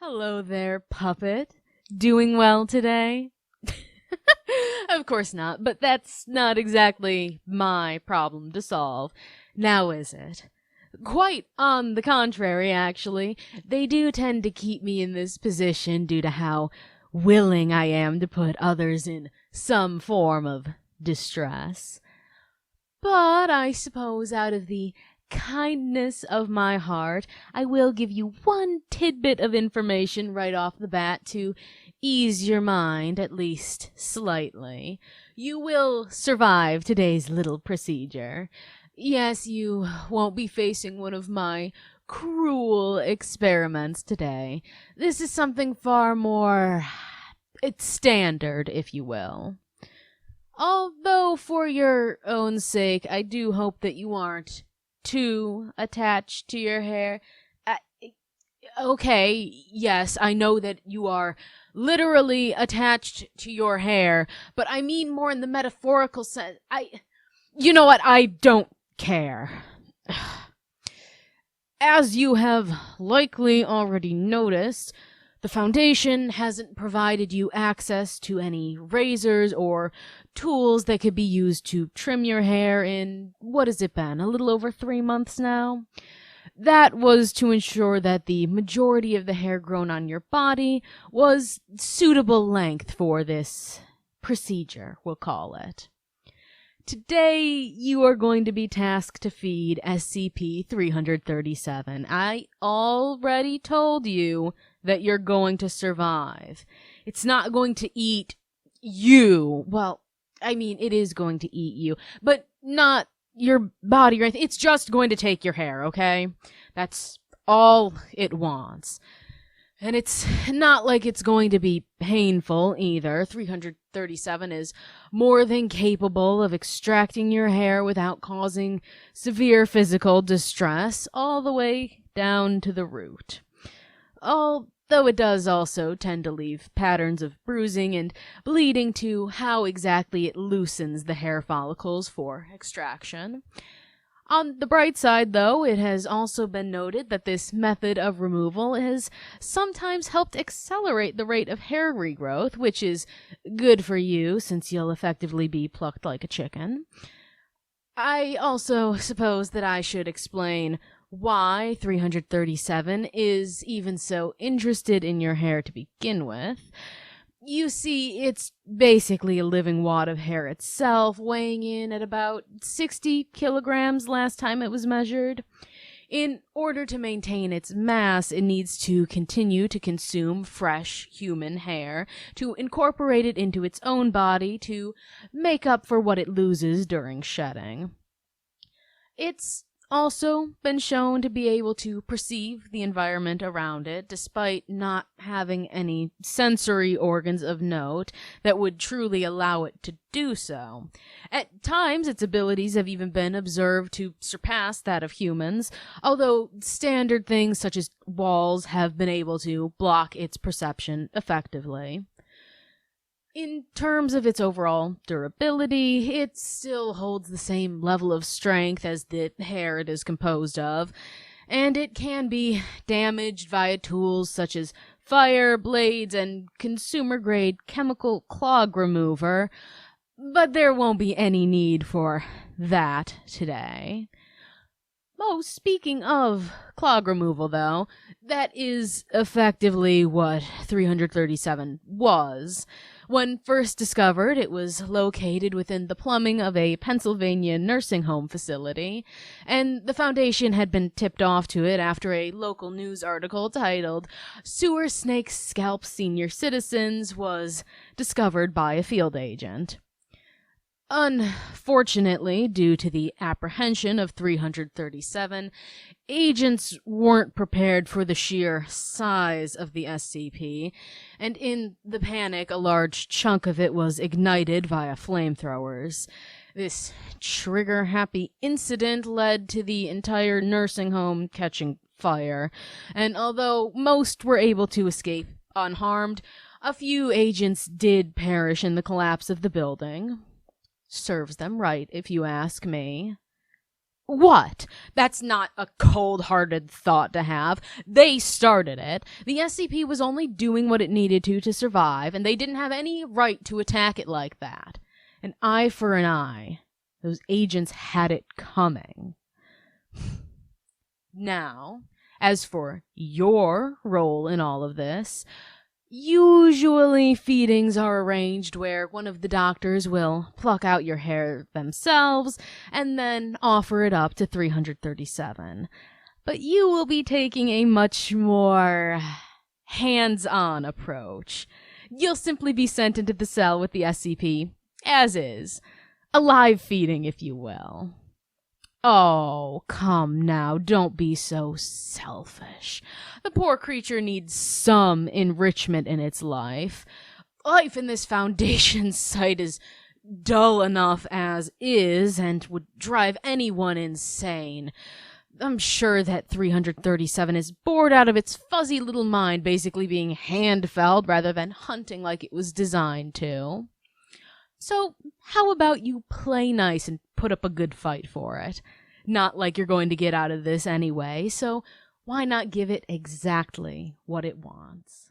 Hello there, puppet. Doing well today? Of course not, but that's not exactly my problem to solve. Now is it? Quite on the contrary, actually. They do tend to keep me in this position due to how willing I am to put others in some form of distress. But I suppose out of the kindness of my heart, I will give you one tidbit of information right off the bat to ease your mind, at least slightly. You will survive today's little procedure. Yes, you won't be facing one of my cruel experiments today. This is something far more... it's standard, if you will. Although, for your own sake, I do hope that you aren't too attached to your hair. Okay, yes, I know that you are literally attached to your hair, but I mean more in the metaphorical sense. You know what? I don't care. As you have likely already noticed, the Foundation hasn't provided you access to any razors or tools that could be used to trim your hair in, what has it been, a little over 3 months now? That was to ensure that the majority of the hair grown on your body was suitable length for this procedure, we'll call it. Today, you are going to be tasked to feed SCP-337. I already told you that you're going to survive. It's not going to eat you. Well, I mean, it is going to eat you, but not your body or anything. It's just going to take your hair, okay? That's all it wants. And it's not like it's going to be painful either. 337 is more than capable of extracting your hair without causing severe physical distress, all the way down to the root. Although it does also tend to leave patterns of bruising and bleeding to how exactly it loosens the hair follicles for extraction. On the bright side, though, it has also been noted that this method of removal has sometimes helped accelerate the rate of hair regrowth, which is good for you since you'll effectively be plucked like a chicken. I also suppose that I should explain why 337 is even so interested in your hair to begin with. You see, it's basically a living wad of hair itself, weighing in at about 60 kilograms last time it was measured. In order to maintain its mass, it needs to continue to consume fresh human hair, to incorporate it into its own body, to make up for what it loses during shedding. It's also been shown to be able to perceive the environment around it, despite not having any sensory organs of note that would truly allow it to do so. At times, its abilities have even been observed to surpass that of humans, although standard things such as walls have been able to block its perception effectively. In terms of its overall durability, it still holds the same level of strength as the hair it is composed of, and it can be damaged via tools such as fire, blades, and consumer-grade chemical clog remover, but there won't be any need for that today. Oh, speaking of clog removal, though, that is effectively what 337 was. When first discovered, it was located within the plumbing of a Pennsylvania nursing home facility, and the Foundation had been tipped off to it after a local news article titled "Sewer Snakes Scalp Senior Citizens" was discovered by a field agent. Unfortunately, due to the apprehension of 337, agents weren't prepared for the sheer size of the SCP, and in the panic, a large chunk of it was ignited via flamethrowers. This trigger-happy incident led to the entire nursing home catching fire, and although most were able to escape unharmed, a few agents did perish in the collapse of the building. Serves them right, if you ask me. What? That's not a cold-hearted thought to have. They started it. The SCP was only doing what it needed to survive, and they didn't have any right to attack it like that. An eye for an eye. Those agents had it coming. Now, as for your role in all of this, usually feedings are arranged where one of the doctors will pluck out your hair themselves and then offer it up to 337. But you will be taking a much more hands-on approach. You'll simply be sent into the cell with the SCP, as is. A live feeding, if you will. Oh, come now, don't be so selfish. The poor creature needs some enrichment in its life. Life in this Foundation site is dull enough as is and would drive anyone insane. I'm sure that 337 is bored out of its fuzzy little mind basically being hand-felled rather than hunting like it was designed to. So, how about you play nice and put up a good fight for it? Not like you're going to get out of this anyway, so why not give it exactly what it wants?